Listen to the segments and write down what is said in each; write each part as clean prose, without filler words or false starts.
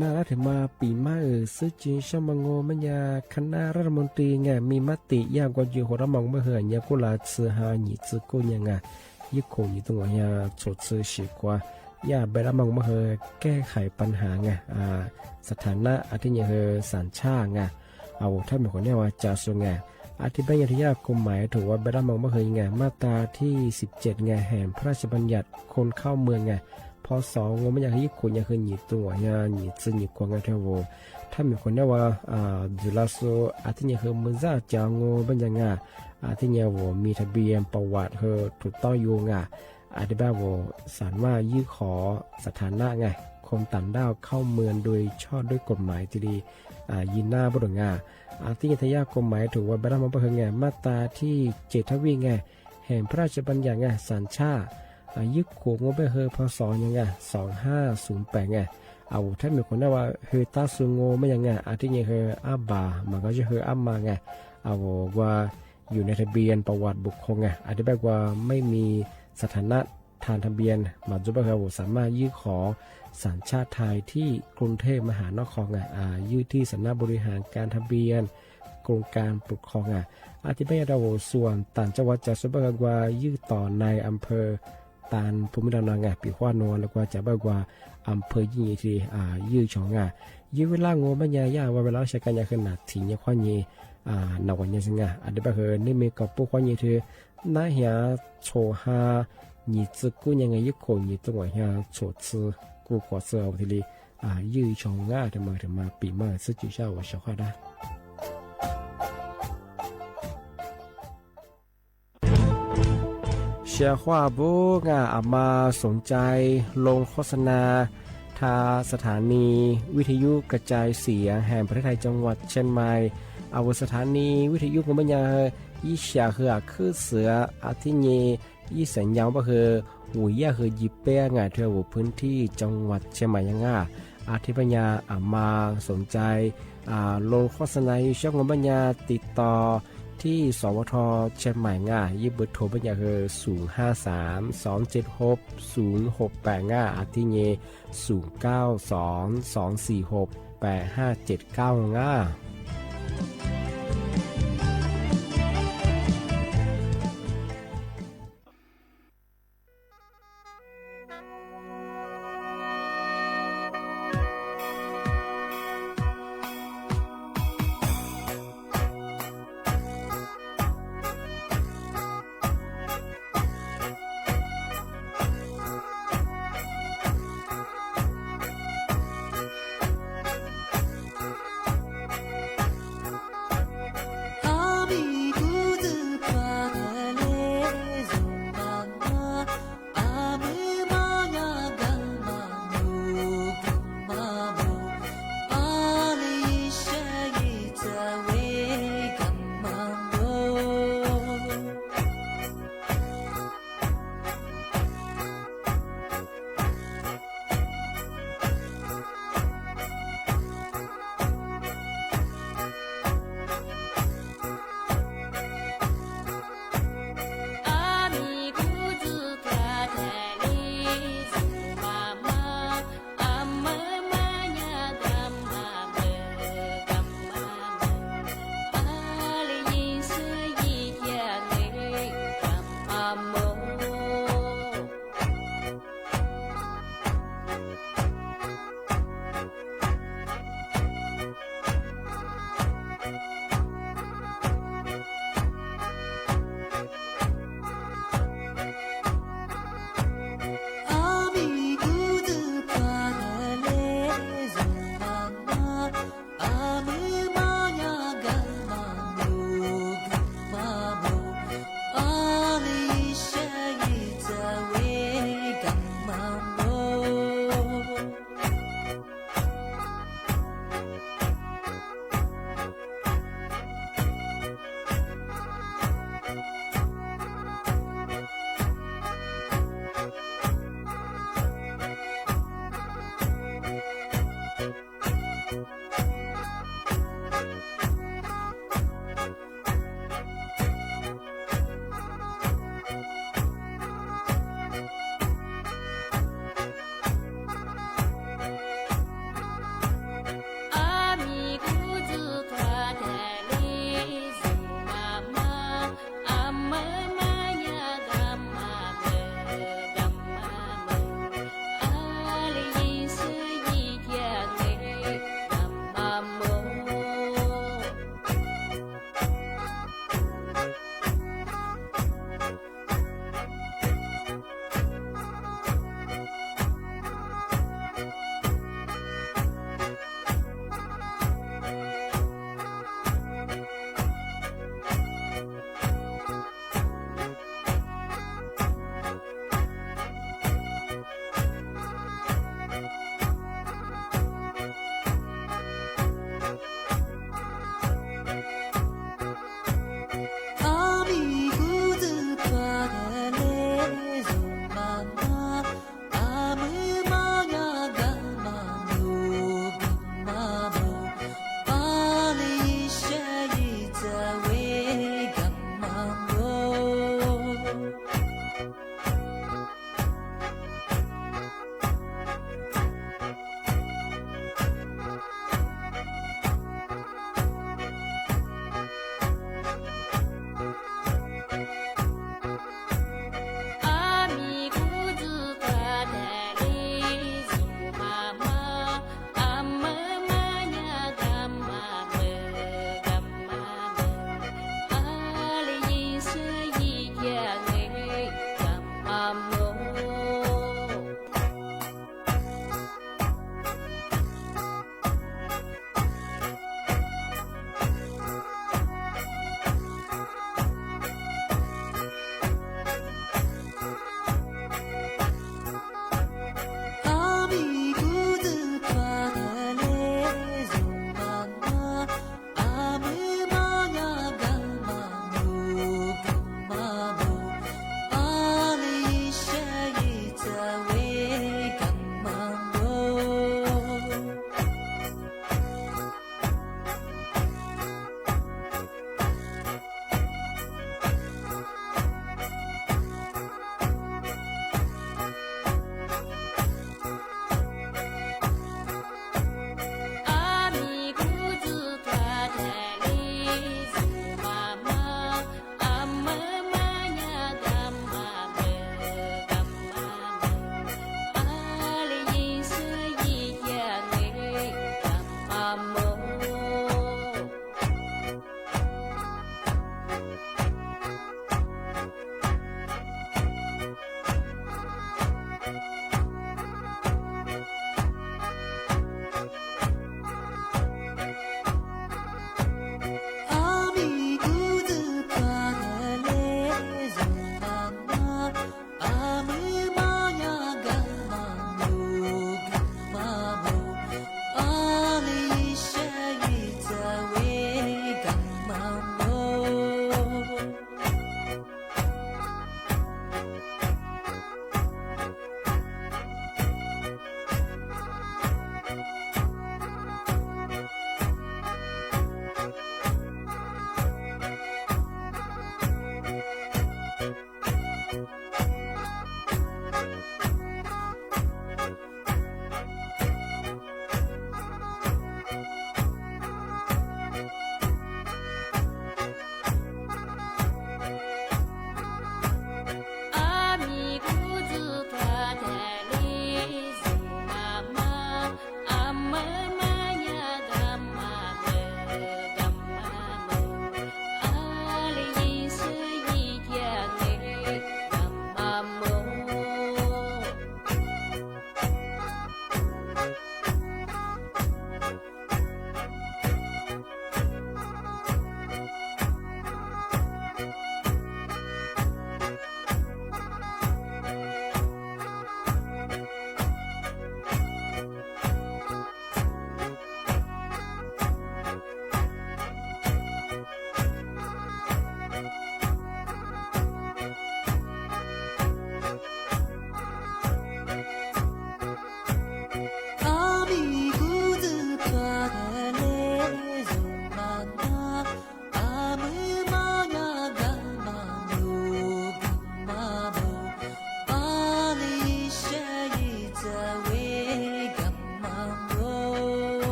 น่ารัฐมาปีมาซึ่งจีนชมงมันยาคณะรัฐมนตรีไงมีมติยากกว่าอยู่หัวระมองเมื่อเหือนยากุลาซื้อหาหนีซื้อกูยังไงยิ่งคงอยู่ตรงนี้ชดซื้อฉีกว่าอย่าไประมองเมื่อเหือแก้ไขปัญหาไงสถานะอาทิตย์เหือสัญชาติไงเอาถ้ามีคนเนี่ยว่าจะส่งไงอธิบายที่ยากกฎหมายถือว่าไประมองเมื่อเหือไงมาตราที่17ไงแห่งพระราชบัญญัติคนเข้าเมืองไงพอสองงไม่อยากให้คนอยากให้หนีตัวอยากหนีซึหนีกวางกันเท่าว่าถ้ามีคนเนี่ยว่าจุลาโซอาทิตย์เนี่ยคือมันจะจางงเป็นยังไงอาทิตย์เนี่ยว่ามีทะเบียนประวัติเธอถูกต้องอยู่ไงอาทิตย์แบบว่าสารว่ายื่นขอสถานะไงคนต่างด้าวเข้าเมืองโดยชอบด้วยกฎหมายที่ดียินหน้าบุรุษไงอาทิตย์ทยากฎหมายถือว่าไประมองเพื่อไงมาตราที่7ทวีไงแห่งพระราชบัญญัติไงสัญชาติยึดขวงงไปเฮอพศยังไง2508ไงเอาถ้ามีคนได้ว่าเฮอตาสุงโงไม่ยังไงอาทิตย์นี้เฮออาบามันก็จะเฮออามาไงเอาว่าอยู่ในทะเบียนประวัติบุคคลไงอธิบายว่าไม่มีสถานะทางทะเบียนมาจุบเฮอสามารถยื่นขอสัญชาติไทยที่กรุงเทพมหานครไงยื่นที่สำนักบริหารการทะเบียนกรมการปกครองอธิบายเราส่วนต่างจังหวัดจะจุบเฮอว่ายื่นต่อในอำเภอตานภูมิลำเนาไงปีขวานนแล้วก็จะบอกว่าอำเภอยี่ที่ยื้อชองยื้อเวลาโง่ไม่ยากว่าเวลาใช้กันยาขนาดถี่เนี่ยขวานยี่นวันยี่สิงอันเดียบเฮนี่มีกับปุ๊กขวานยี่ที่น่าเหี่ยโชฮาหยี่ซึกูยังไงยึดโขยี่ตัวเหี่ยโชซึกูกว่าเสือทีนี้ยื้อชองถึงมาปีมาซึ่งจุดเช้าว่าชาวข้าได้เชียร์ว่าบุกอามาสนใจลงโฆษณาทาสถานีวิทยุกระจายเสียงแห่งประเทศไทยจังหวัดเชียงใหม่เอาสถานีวิทยุของบัญญายี่เสียคือเสืออาทิเยยี่สัญญาว่าคือหุยยาคือยิบเป้งเธอหัวพื้นที่จังหวัดเชียงใหม่ยังอาทิปัญญามาสนใจลงโฆษณาช่องของบัญญาติดต่อที่สวทเชียงใหม่ยิบเบอร์โทรบัญญาคือ053-276-0685อาทิเย0922468579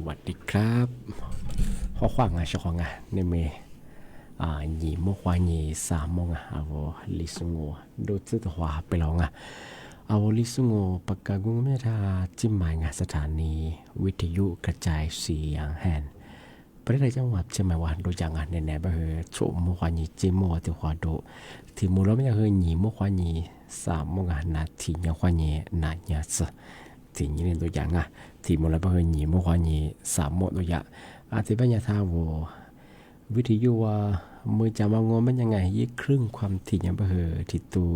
วัสดีครับข้อความงานช่องงานในเมหยีโมควาหยี3 โมงเอาลิสุงโงดูจุดหัวไปลองเอาลิสุงโงปากกากุ้งเมธาจิ้มหมายงานสถานีวิทยุกระจายเสียงแห่งประเทศจังหวัดเชียงใหม่วันดูจังแน่ๆไปโฉมโมควาหยีจิ้มโมติควาโดที่มูลไม่ใช่หยีโมควาหยี3 โมงนาทียังควาหยีนาญาสที่นี่ตัวอย่างที่มูลไม่ใช่หยีโมควาหยี3 โมงตัวอย่างอาทิตย์ปัญญาทาววิทยุว่ามือจะมางงมันยังไงยี่ครึ่งความถี่ยังเหือที่ตัว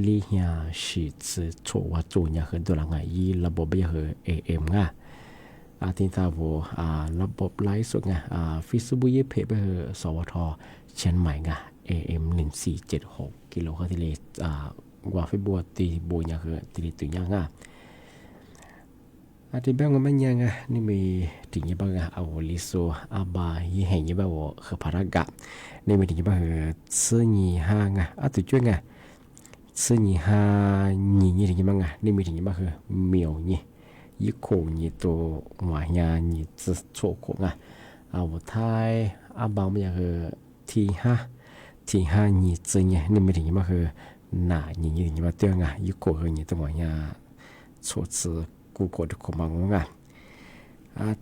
ลี่เฮียฉีดสื่อโชว่าจูนยังเหือตัวหลังยี่ระบบยังเหือ AM อาทิตย์ทาวระบบไลฟ์สดฟิสบุยเพเบอร์สวทเชียงใหม่AM 1476กิโลเฮิรตซ์เลกว่าฟิบัวตีบุยยังเหือตีตุยังอาทิตย์แบงก์มันยังนี่มีถึงยี่บ้างเอาลิโซอาบายี่แห่งยี่บ้างว่าคือพารากะนี่มีถึงยี่บ้างซื้อยี่ห้างอาทิตย์ช่วยซื้อยี่ห้ายี่ถึงยี่บ้างนี่มีถึงยี่บ้างคือเมียวยี่โคยี่ตัวหวานยายี่จะโชโคเอาท้ายอาบางมันยังคือที่ห้ายี่ซื้อนี่มีถึงยี่บ้างคือหน้ายี่ถึงยี่บ้างเตี้ยยี่โคคือยี่ตัวหวานยาโชซื้อกูกดขมัง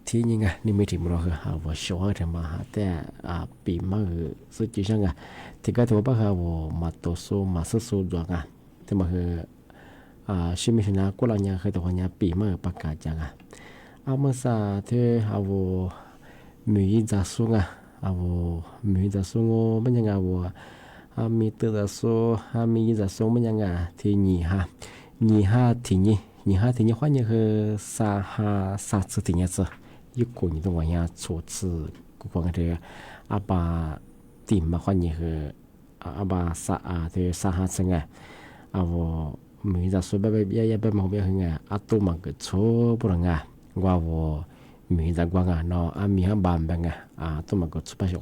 ที่นี่นี่ไม่ถึงเราคือว่าชอบทำมาแต่ปีมาสุดจริงที่ก็ถือว่ามาตัวสู้มาสู้ดวงที่มาคือชิมิชนะกูเราเนี่ยเคยตัวเนี่ยปีมาประกาศจังเมื่อซาที่มีจะสู้มีจะสู้มันยังมีตัวจะสู้มีจะสู้มันยังที่นี่ที่นี่你还听你话你和三次听一次，一个你都玩呀错次，古光的阿爸点嘛话你和阿爸的三次我每日说也毛病阿多嘛个错不能我每日光喏米哈板本多嘛个错不小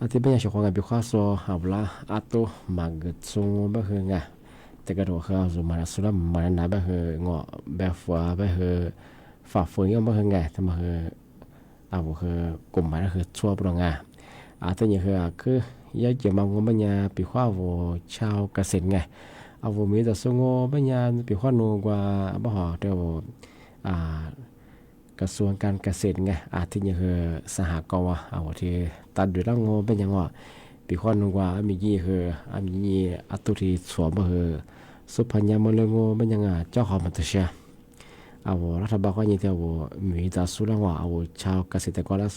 ที่เป็นอย่างชาวงานพิฆาตโซเอาละ多嘛个错不แต่ก็ดูเขาสุมาสุดมาหนาไปเหงาแบบฝัวไปฝ่าฝืนยังไม่ไงทำไมเอากลุ่มมาแล้วชั่วปรงแต่ยังคือยังจะมองมันยังปีข้าวชาวเกษตรเอามีแต่ส่งมันยังปีข้าวนูกว่าบ่หอเดียวกระทรวงการเกษตรที่ยังสหกรณ์เอาที่ตัดด้วยร่างงเป็นยังปีข้าวนูกว่ามียี่มีตุที่สวมสุพรรณมลงมันยังเจ้าของมันตัวเชียรัฐบาลก็ยังเที่ยวมีแต่สุดแล้วชาวเกษตรกรแล้ว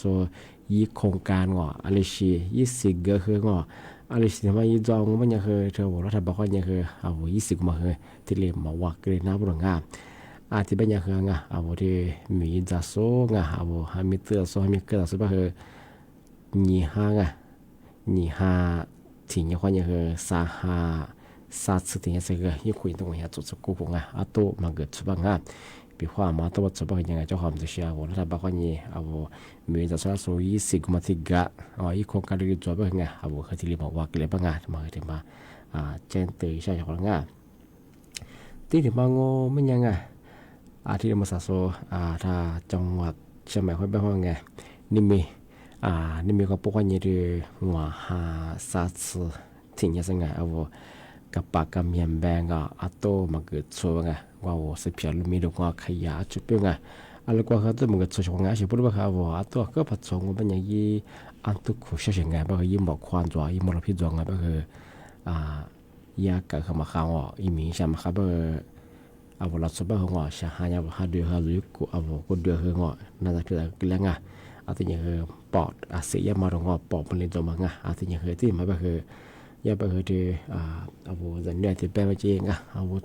ยี่โครงการอะไรชียี่สิบก็คืออะไรชีทำไมยี่จองมันยังเที่ยวรัฐบาลก็ยังยี่สิบมาที่เรียนมาวักเรียนน้ำบุรงที่เป็นยังที่มีแต่สุดมีเตือนมีเกลือสุดยี่ห้าที่ยังคนยังสาธิตยังสิ่งยี่คุยตรงนี้จุดสกุลตัวมันเกิดสุบังปีว่ามาตัวสุบังยังเจ้าความตัวเชียวแล้วถ้าบางคนยี่มีแต่ส่วนส่วนยี่สิบมาที่ยี่โครงการเรื่องตัวบ้างเขาที่เรียกว่าเกลียบบ้างมาถึงมาเจนตื่นใช่ไหมที่ถึงบางมันยังที่เรามาสะสมถ้าจังหวัดเชียงใหม่ค่อยไปห้องนี่มีก็พวกนี้ดูหัวสาธิตถึงยังไงกับปากกับเมียนแบงโตมาเกิดโซว่าสิบปีลุมีดอกขยะจุดเปล่าแล้วก็เขาตัวมันเกิดโซชงชิบุรุษตัวก็ผัดสงมันยังยี่อันตุกุเสียงบ้างยี่หมอกควานตัวยี่มลพิษตัวบ้างยาเกิดขึ้นมาข้าวยี่มีใช่ไหมครับเราสบายหัวใช่หายาเดือดหรือกูเดือดน่าจะคือกินแล้วที่ยังปอดเสียมาตรงปอดมันเลยตัวมันที่ยังที่มาแบบยาไปที่สัญญาที่เป็นไปจริง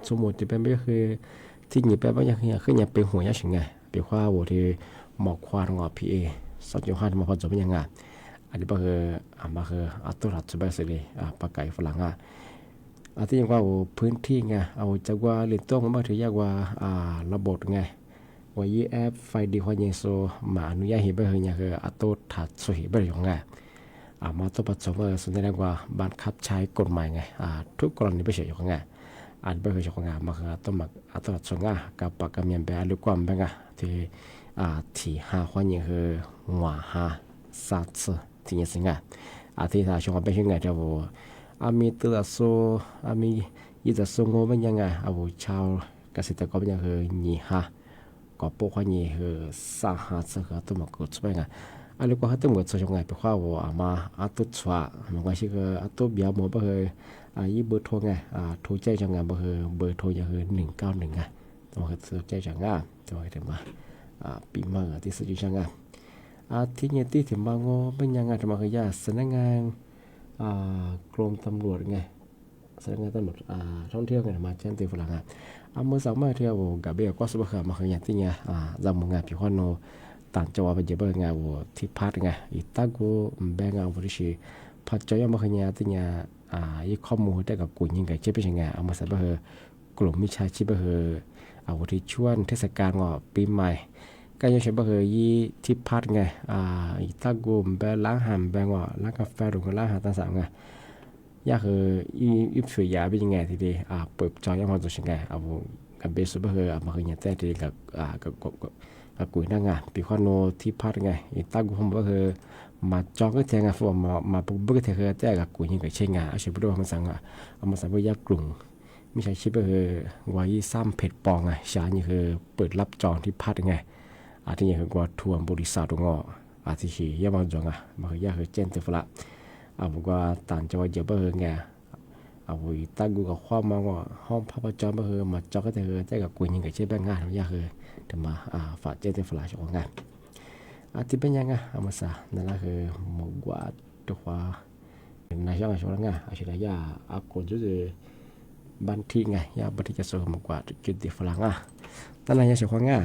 สมมติที่เป็นไปคือที่หยิบไปว่าอย่างนี้คือหยิบเป็นหัวยาชิงเป็นว่าที่หมอกควานPA 2.5มาพอจบเป็นยังไงอันนี้คือมาคือตัวรัฐสบายสิเลยปากไก่ฝรั่งที่ยังว่าพื้นที่จะว่าเรื่องต้นมาถือยากว่าระบบว่ายี่แอปไฟดีความยังโซมาอนุญาตให้ไปเฮียคือตัวถัดสวยไปอย่างไงมาตัวปัจจุบันส่วนใหญ่กว่าบังคับใช้กฎหมายทุกกรณีไม่ใช่อย่างไงไม่เคยอย่างไงมาคือตัวตัวส่วนกับปากกับเมียนไปหรือความเป็นที่ ที่หาความยิ่งคือหัวหาซาซึที่ยังสิงที่ถ้าช่วงเป็นยังไงเดี๋ยวมีตัวสูมียี่จะสูงเป็นยังไงชาวเกษตรกรเป็นยังคือยี่หาก็พวกความยิ่งคือสาหัสก็ตัวมันก็ช่วยไงลูกก็ให้ตัวมันช่วยยังไงไปข้าวมาตัวชัวมันก็ชื่อตัวเบียร์หมดไปเลยยี่เบอร์โทรไงโทรใจจังไงเบอร์โทรยังคือ191ไงตัวก็โทรใจจังไงตัวก็ถึงมาปีเมื่อที่สุดจังไงที่เนี่ยที่ถึงบางโง่เป็นยังไงทำไมคือยาสำนักงานกรมตำรวจไงสำนักงานตำรวจท่องเที่ยวไงมาแจ้งตีฝรั่งเมื่อสามารถเที่ยวกับเบียก็สุภาพมาคืออย่างที่เนี่ยจำมึงไงพี่คนโนต่างจังหวัดเป็นเยอะไงที่พัดไงอีตากูแบ่งเอาบริษัทพัดจอยมาคือเนี่ยที่เนี่ยยี่ข้อมูลได้กับกุญยังไงเชื่อเป็นยังไงมาสับเบอกลุ่มมิชาชีพเบอที่ช่วงเทศกาลปีใหม่ก็ยังใช้เบอร์ยี่ที่พัดไงอีตากูแบ่งล้างหามแบ่งล้างกาแฟหรือล้างหาต่างๆไงยากคืออีช่วยยาเป็นยังไงทีเดียวเปิดจอยยังพอตัวยังไงกับเบสเบอร์มาคือเนี่ยแต่ทีกับกุยนั่งปีข้อโนที่พัดไงอีตากูผมก็คือมาจองก็แทงฟอร์มาปุ๊บก็แทงแต่กับกุยยังกับเชงเอาเชื่อไปด้วยมันสั่งเอามาสั่งไปยักกลุ่มไม่ใช่ชิปก็คือวายซ้ำเผ็ดปองไงชานี่คือเปิดรับจองที่พัดไงที่นี่คือกว่าทัวร์บริษัทตรงที่ขี่ยามาจองมาคือยาคือเจนเตฟละบอกว่าต่างจังหวัดเยอะเบอร์ไงตั้งกูกับความมาว่าห้องพับจองเบอร์มาจองก็เธอแต่กับกุยยังกับเชื่อแบงงานยาคือถึงมาฝากเจนเตฟละช่วงงานที่เป็นยังไงมาซะนั่นแหละคือหมกว่าตัวในช่วงนั้นไงอาชีพยาคนจุดบันทีไงยาบันทีจะส่งหมกว่าจุดเตฟละนั่นแหละยาช่วงงาน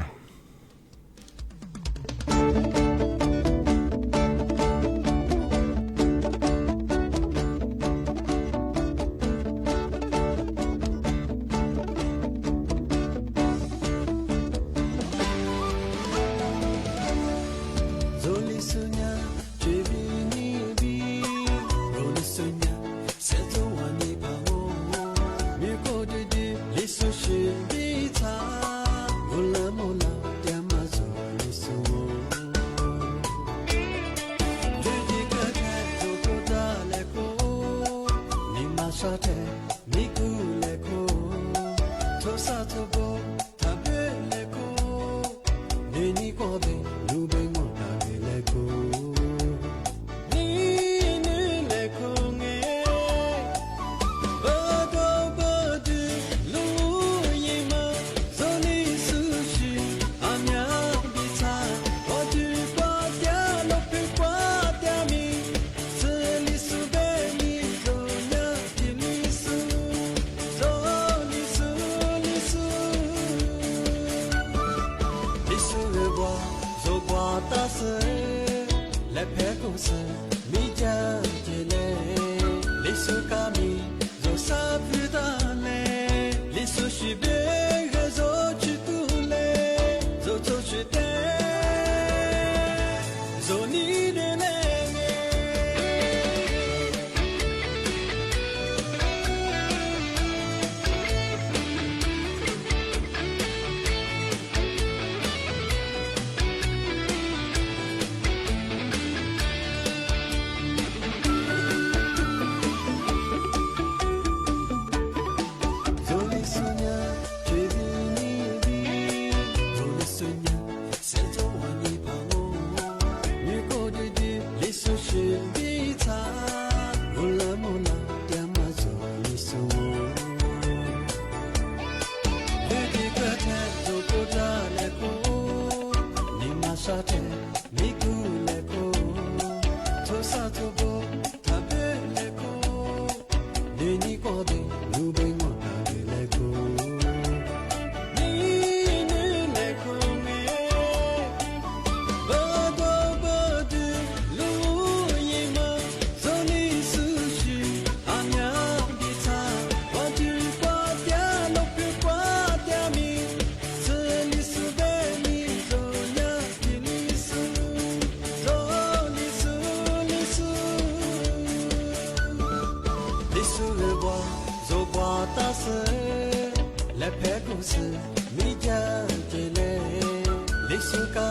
สุกา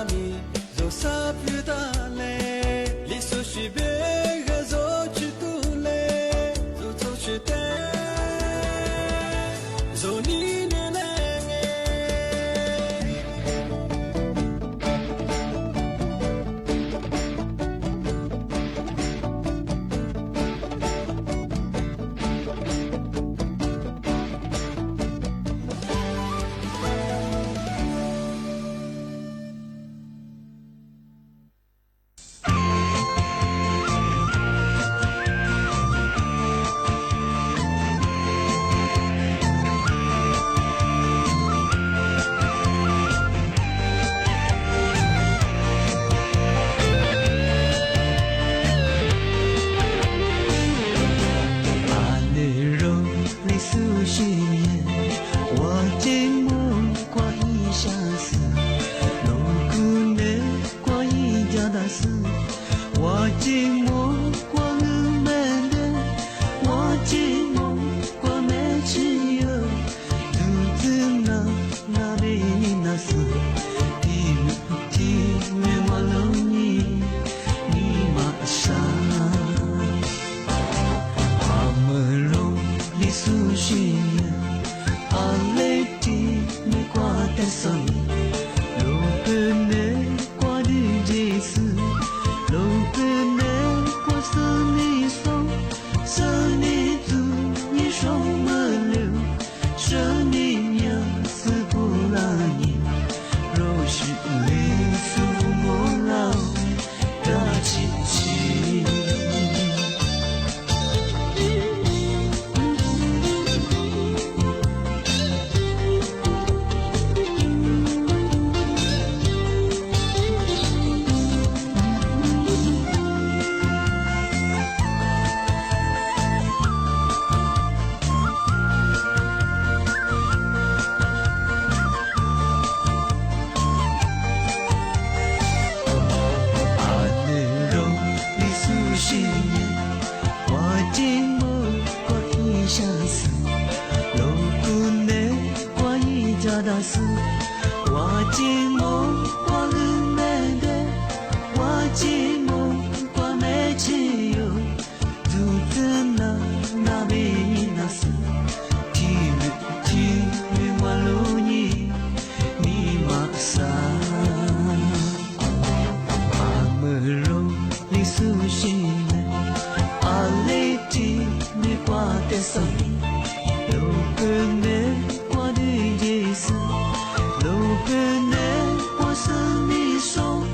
生命中，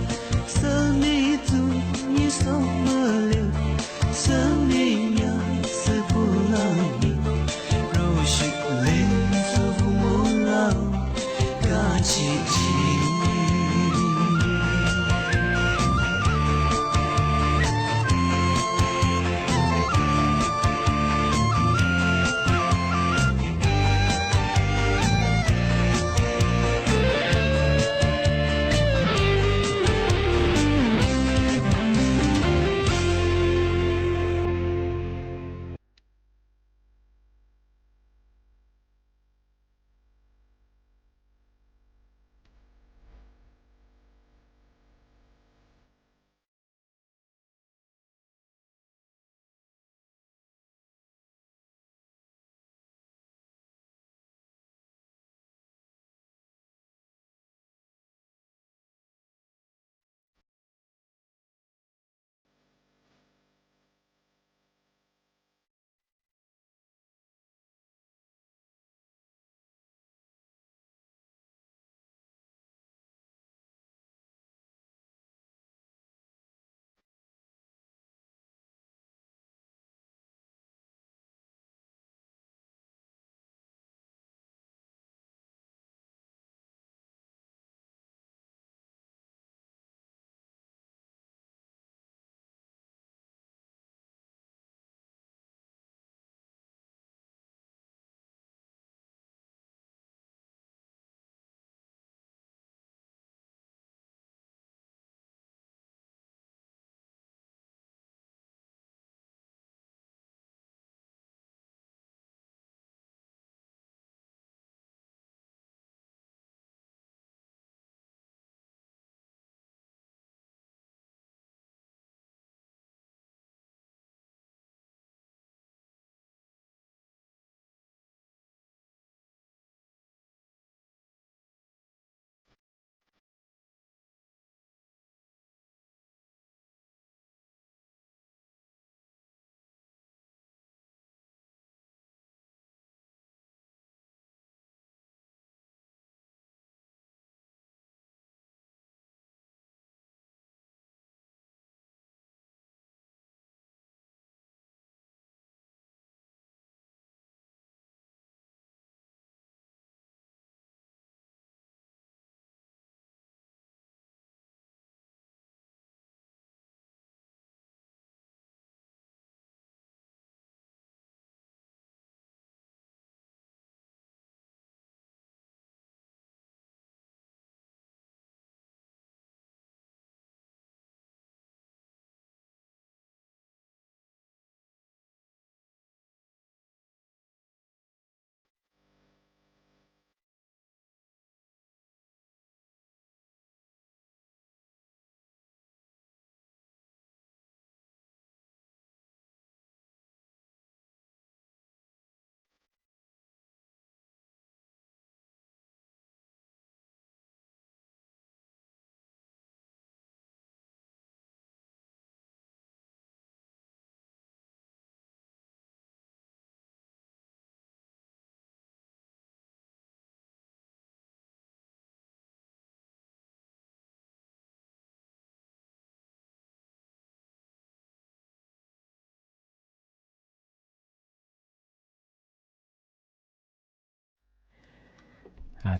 生命中。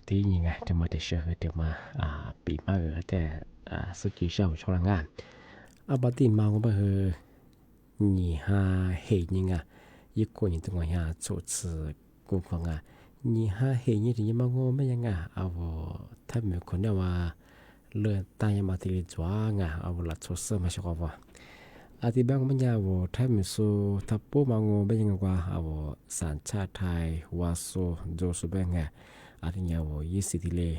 第一年这么的适合这么比嘛的实际上说了把地嘛我们和你黑人一个人东西做次过况你黑人的嘛我们我他们可能ว่าเลือดตายมาที่จัวเอาละทุสมาชกว่าที่บางมันยาวถ้ามีสูทับปูมังเป็นยังว่าเอาสัญชาติไทยวาสูโจสุเบงที่ยาวยี่สิบทีเลย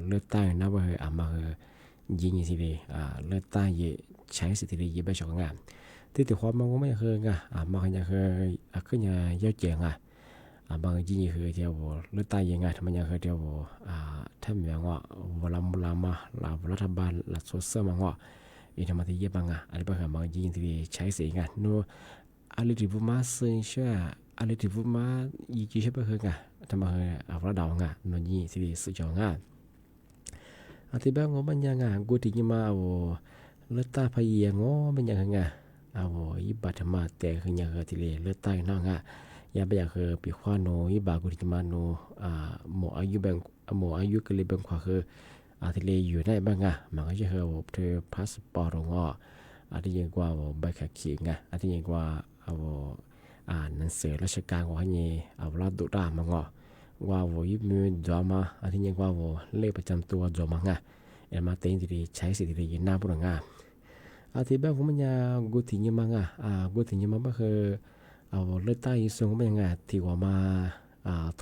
เลือดตายนับว่ามายิงทีเลยเลือดตายใช้สิทีเลยยี่ไปชกที่ถือความมังไม่เคยมาขยันเคยขึ้นยาวเจียงบางทีคือเดียวเลือดตายยังไงทำไมยังคือเดียวถ้ามีว่าเวลามารัฐบาลรัฐสมังว่าอีทำมาที่เยอะบางอะไรบางบางทีที่ใช้เสียงโน้อะไรที่พูดมาซึ่งเชื่ออะไรที่พูดมายี่จีใช่ปะคือทำมาคือรัฐดาวโน้ยี่ที่สุดยอดที่บางว่ามันยังกูที่ยี่มาเลือดตายพยายามมันยังยี่บัตรมาแต่คือยังที่เลือดตายน้องยาไปอยากคือปีขวานโนยบากุติมาโนหมออายุแบ่งหมออายุก็เลยแบ่งขวาคือที่เลยอยู่ได้บ้างมันก็จะคือเธอพาสปอร์ตของที่ยังกว่าใบขับขี่ที่ยังกว่าหนังสือราชการของเขารัฐดุรามันว่ายิบมือจอมาที่ยังกว่าเลขประจำตัวจอมามาเต็งที่ใช้สิทธิ์ที่ยินหน้าบุรุษที่แบบผมมันยากุติยมังกุติยมังก็คือเลือดใต้ส่งเป็นยังไงที่ว่ามา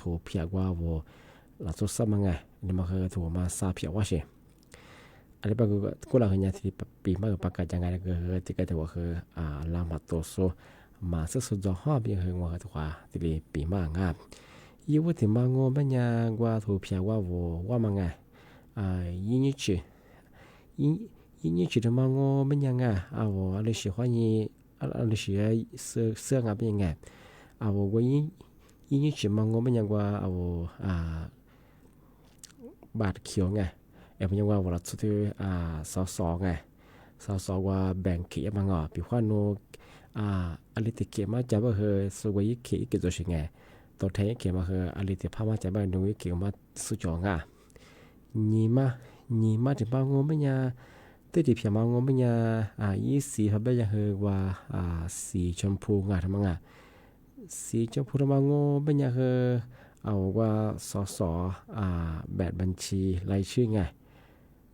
ถูกเพียกว่าหลักสุดสัมมังนี่มันคือถูกมาซาเพียกว่าเช่อะไรบางก็เราเห็นที่ปีมาประกาศยังไงก็คือที่ก็ถือว่าคือลามาโตโซมาสักสุดจะห้าปีคือว่าตัวที่ปีมางยี่ว่าที่มางอเป็นยังว่าถูกเพียกว่ามังยี่นี่ชื่อยี่นี่ชื่อที่มางอเป็นยังอะไร喜欢你อะไรสิเสื้อเป็นยังไงว่ายิ่งชิมังก็เป็นยังว่าบาดเขียวเป็นยังว่าเราสุดสอว่าแบ่งเขียมังปีขวานโนอะไรที่เขียมาจะว่าคือสวยเขียกี่ตัวสิตัวแทนเขียมาคืออะไรที่พามาจะว่าโนยเขียมาสุจงนี่มาถึงบางงไม่ยังที่ที่เพียงมองไม่ยายี่สีเขาเป็นยังคือว่าสีชมพูทำไงสีชมพูทำไมเป็นยังคือว่าสแบบบัญชีรายชื่อ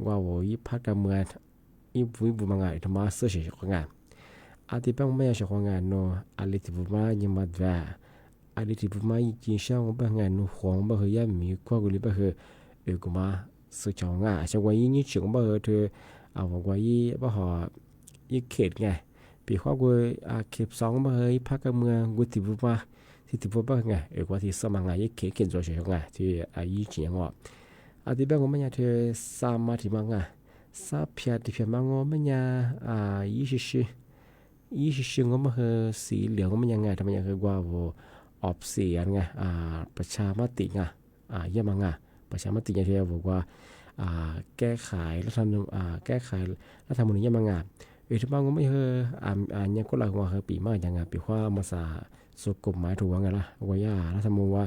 ว่ายี่พักการเมืองยี่บุมังทำมาเสื้อเฉยๆที่บางไม่ใช่ของโนอะไรที่บุมายังมาด้วยอะไรที่บุมาจริงๆช่างบางโนของบางอย่างมีความกุลีบางกูมาสื่อจงช่างว่ายี่เฉียงบางเธอว่ายี่บ่หอยี่เขตปีข้อกูเขตสองมาเฮ้ยพักการเมืองกูติบุมาที่ติบุบ้างว่าที่สมังยี่เขตเกินตัวเฉยๆที่ยี่เฉียงที่บางคนไม่อยากเธอสามมาที่มังซาเพียที่เพียมังไม่อยากยี่สิบก็มาเฮ้สีเหลืองก็ไม่ยังทำไมยังคือว่าออกเสียงประชามติยี่มังประชามติอย่างที่บอกว่าแก้ไขรัฐธรรมนูญแก้ไขรัฐธรรมนูญยังบางที่บางก็ไม่เฮยังก็หลักว่าปีมากยังปีว่ามาสาสุกฎหมายถูกว่าล่ะว่ารัฐธรรมนูญว่า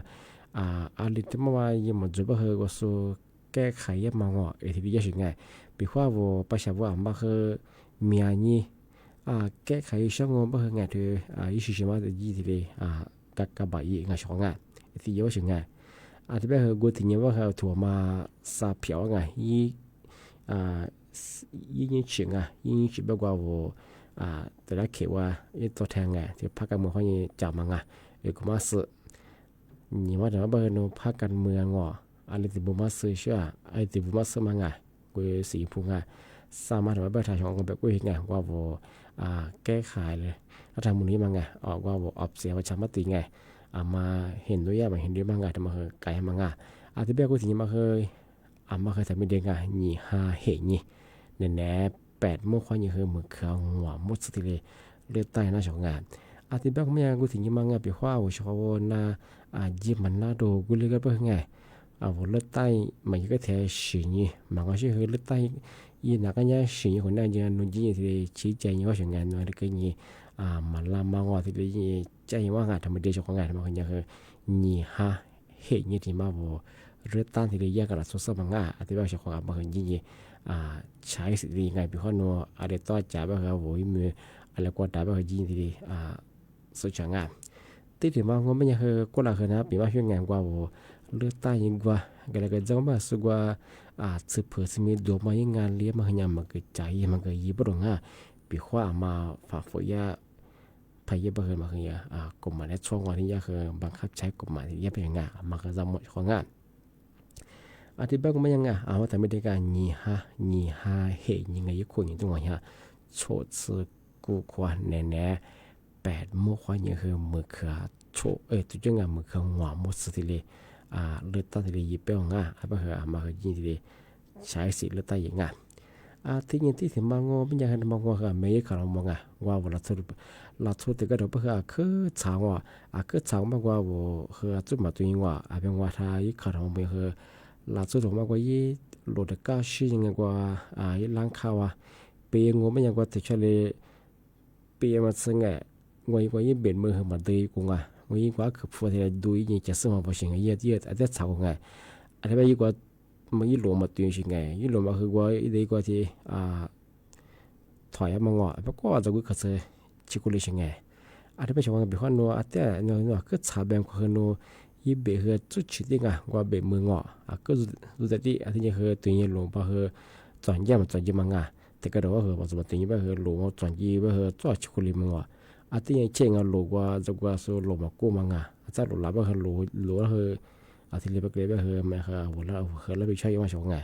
อะไรที่มายังมันจะบ่เฮว่าสุแก้ไขยังบางที่ดีอย่างปีว่าประชาชนมาเฮมีอันนี้แก้ไขช่องบ่เฮที่ยี่สิบมายี่ที่เลยกับใบยี่ช่องที่เยอะช่องที่แบบกูถึงยังว่าเขาถั่วมาซาเพียวยี่เฉียงยี่เฉียงแบบว่าแต่ละเขตว่าตัวแทนที่พรรคการเมืองเขาเนี่ยจับมากูมาสื่อนี่ว่าแต่ว่าแบบโน้พรรคการเมืองอะไรที่บุมาสื่อเชื่ออะไรที่บุมาสื่อมากูสีพูสามารถว่าประชาชนก็แบบกูเห็นว่าแก้ไขเลยรัฐธรรมนูญนี้มาว่าออกเสียงประชามติมาเห็นด้วยมาเห็นด้วยบางแต่มาไกลบางที่แบบกูถึงมาเคยทำเป็นเด็กนี่เห็นนี่เนี่ย8โมงควายนี่คือมือเครื่องหัวมุดสติเลยเลือดใต้หน้าช่องที่แบบไม่กูถึงมาปีข้าวชาวนายิบมันหน้าดูกูเลยก็เป็นเลือดใต้มันก็แท้สีนี่มันก็ใช่คือเลือดใต้ยี่นักเนี่ยสีคนนั้นยังนุ่งยี่ที่ชี้แจงว่าช่างนั่นก็นี่มันลามางที่เลยใจว่าทำไมเดี๋ยวช่องมันก็ยังคือนี่เห็นนี่ที่มา เรื่องตั้งที่เรียกกันละสุดสมังอ่ะอธิบายเฉพาะมาเห็นยี่ใช้สิ่งดีไงพี่ข้อนัวอะไรต่อจ่าบ้างครับโว้ยมืออะไรก็ได้บ้างยี่ที่ดีสุดจังอ่ะที่ถึงมาว่าไม่ยังคือก็ละคือนะปีมาช่วยงานกว่าโว้เลือกตั้งยิ่งกว่ากันเลยก็จะมาสุกว่าสืบเผยสมีดวมายังงานเลี้ยมาขยันมาเกิดใจมันก็ยีบลงอ่ะปีข้อมาฝ่าฝืนยาพยาบาลมาคืออ่ากฎหมายในช่วงวันที่ยาคือบังคับใช้กฎหมายที่ยาเป็นยังไงมาคือจะหมดของงานอธิบายก็ไม่ยังไงเอาแต่ไม่ได้การ你哈嘿ยังไงยิ่งคนอย่างตรงนี้โชดซื้อกูควาแน่แน่8โมงควายังคือมือขาโชตัวจังงานมือขาหัวมุดสติเลยเลือดตั้งที่เลยยิบไปของงานอะไรเหรอมาคือยิงที่เลยใช้สิเลือดตั้งอย่างงานที่ยังที่ถึงมางอไม่ยังให้มางอคือไม่ยังขารมองว่าเราทุบแต่ก็เดี๋ยวคือช้างว่าคือช้างมากกว่าว่าคือจุดมาตัวเองว่าเป็นว่าถ้ายิ่งขารมองคือเราสุดมากกว่ายี่โหลดก้าวชี้ยังไงกว่ายี่ล้างข้าวเปียงไม่ยังกว่าติดเฉลยเปียมาซึ่งงวยกว่ายี่เบ็ดมือมาดีกว่างวยกว่าคือพูดที่ดูยี่จะซึ่งมาพอสิ่งยี่อาจจะช้างไงอะไรแบบยี่กว่ามันยี่หลวมมาตัวสิ่งไงยี่หลวมมาคือกว่ายี่กว่าที่ถอยมางอเพราะก็จะกุศลชิคุลิสิ่งไงอะไรแบบว่าเป็นคนนัวแต่นัวก็ชาแบบคนนัวยี่เบะจุดชิดดิงว่าเบะมืองก็รู้จักดีอันนี้คือตัวนี้หลวงป่ะคือจอนยี่มันจอนยี่มังแต่ก็เดี๋ยวว่าคือปัจจุบันตัวนี้ป่ะคือหลวงจอนยี่ป่ะคือจ่อชิคุลิมังอันนี้เช่นหลวงว่าจะว่าสู้หลวงมากู้มังอาจจะหลวงละป่ะคือหลวงคืออันที่เรียกป่ะคือไม่คือหัวละคือแล้วไปใช้ยังไงชงไง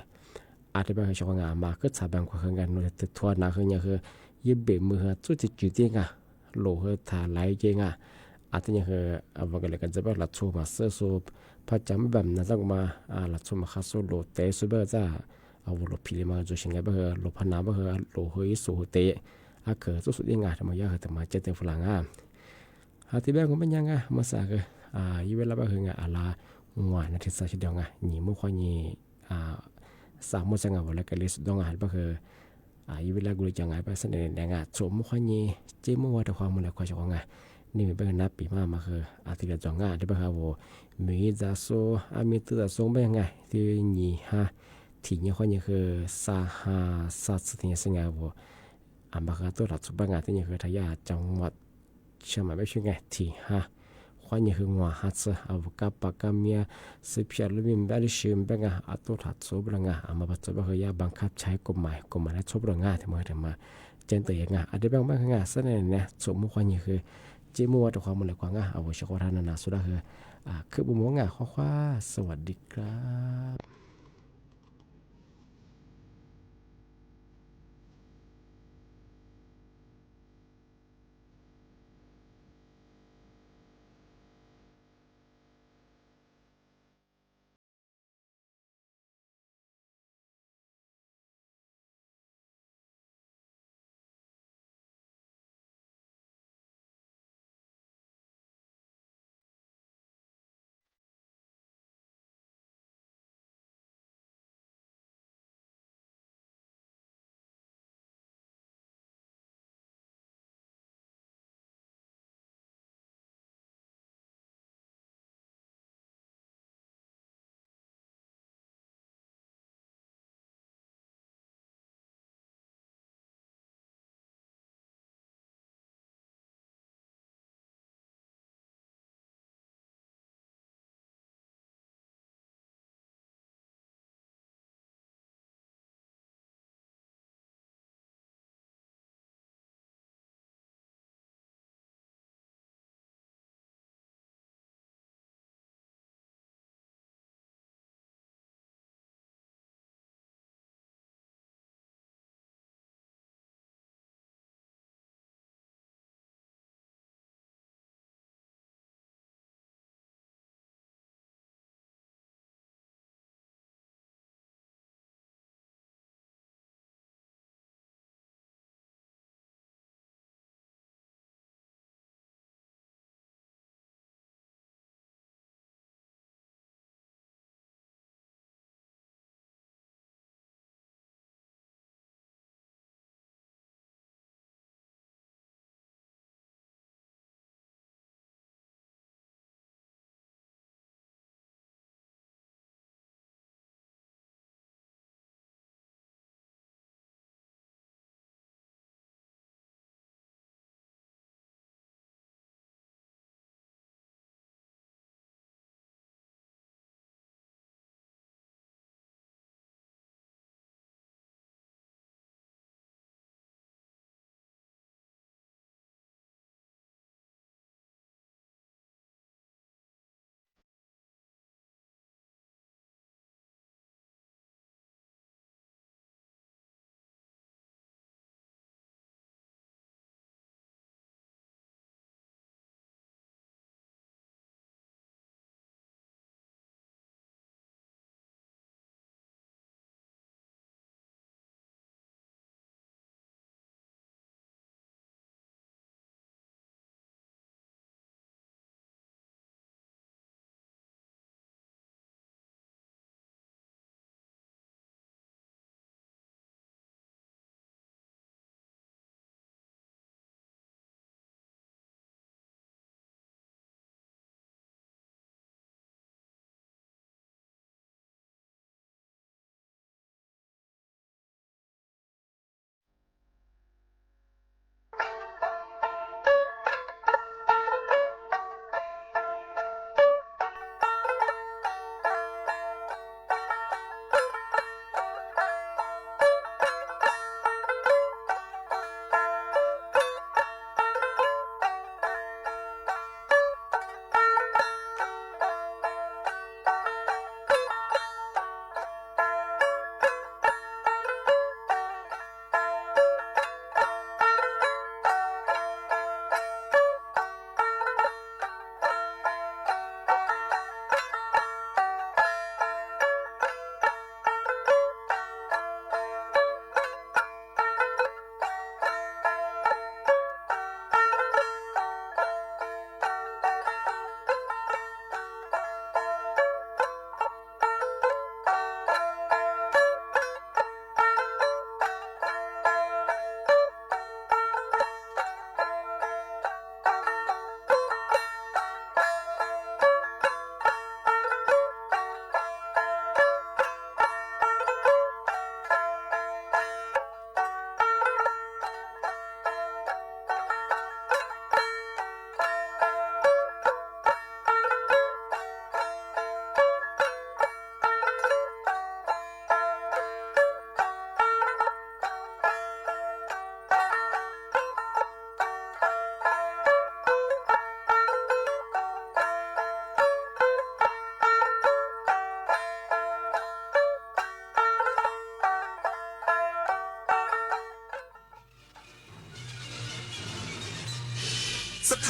อาจจะป่ะคือชงไงมาก็ชาแบบคนกันนัวแต่ทัวร์นะคือเนี่ยคือยี่เบะมือจุดจุดดิงหลวงคือถ่ายไล่เจงอาจจะยังคือว่ากันเลยกันจะแบบหลัดชูมาเสื้อสูบพอจำแบบนั้นสักมาหลัดชูมาข้าสู้โหลเตะสูบจะเอาโหลพิลิมาจุดชิงไงบ้างโหลพันน้ำบ้างโหลเฮยสูเตะเกิดสุดยังไงทำไมยากทำไมเจเตฝรั่งที่แบบก็ไม่ยังมาสักยี่เวลาบ้างไงอะไรงวนาทีสักเดียวหนีมุขนี่สามมื้อสังวันแล้วก็เลยสุดงบ้างยี่เวลากูจะไงไปเสนอแนงสมมุขนี่เจ้ามัวแต่ความมันเลยความชอบนี่มีเป็นนับปีมาคืออาทิตย์ละจองที่เป็นเขามีจะโซมีตัวจะโซไม่ยังไงที่นี่ที่นี่คนนี้คือซาสิ่งสิ่งไงมาคือตัวหลักสุดบางที่นี่คือทายาจังหวัดเชียงใหม่ไม่ใช่ไงที่คนนี้คือหัวฮัตส์กับปากกามีสิบเอ็ดลูกมีแบบชื่อเป็นตัวหลักสุดบางมาปัจจุบันคือยาบังคับใช้กฎหมายและชอบเรื่องที่มาเจนตัวยังอันนี้บางเสนอเนี่ยสมมุติคนนี้คือเจมัวแต่ความมันเลยกว่าเอาไว้เฉพาะท่านนาสุดาคือบุ้มว่าข้อสวัสดีครับ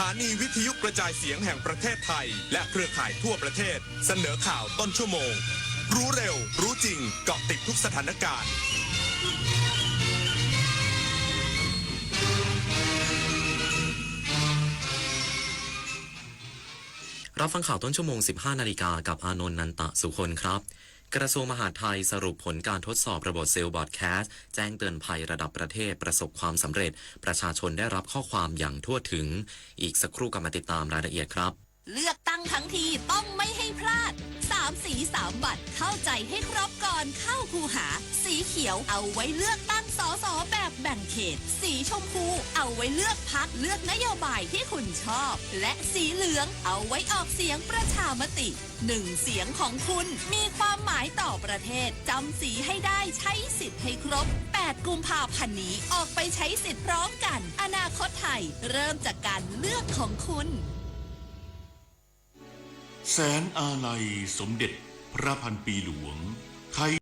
ฐานีวิทยุกระจายเสียงแห่งประเทศไทยและเครือข่ายทั่วประเทศเสนอข่าวต้นชั่วโมงรู้เร็วรู้จริงเกาะติดทุกสถานการณ์รับฟังข่าวต้นชั่วโมง 15 นาฬิกากับอานนท์นันตะสุคนครับกระทรวงมหาดไทยสรุปผลการทดสอบระบบเซลล์บอร์ดแคสต์แจ้งเตือนภัยระดับประเทศประสบความสำเร็จประชาชนได้รับข้อความอย่างทั่วถึงอีกสักครู่กลับมาติดตามรายละเอียดครับเลือกตั้งทั้งทีต้องไม่ให้พลาด3 สี 3 บัตรเข้าใจให้ครบก่อนเข้าคูหาสีเขียวเอาไว้เลือกตั้งสสแบบแบ่งเขตสีชมพูเอาไว้เลือกพรรคเลือกนโยบายที่คุณชอบและสีเหลืองเอาไว้ออกเสียงประชามติ1 เสียงของคุณมีความหมายต่อประเทศจำสีให้ได้ใช้สิทธิ์ให้ครบ8 กุมภาพันธ์นี้ออกไปใช้สิทธิ์พร้อมกันอนาคตไทยเริ่มจากการเลือกของคุณแสนอาลัยสมเด็จพระพันปีหลวงไทย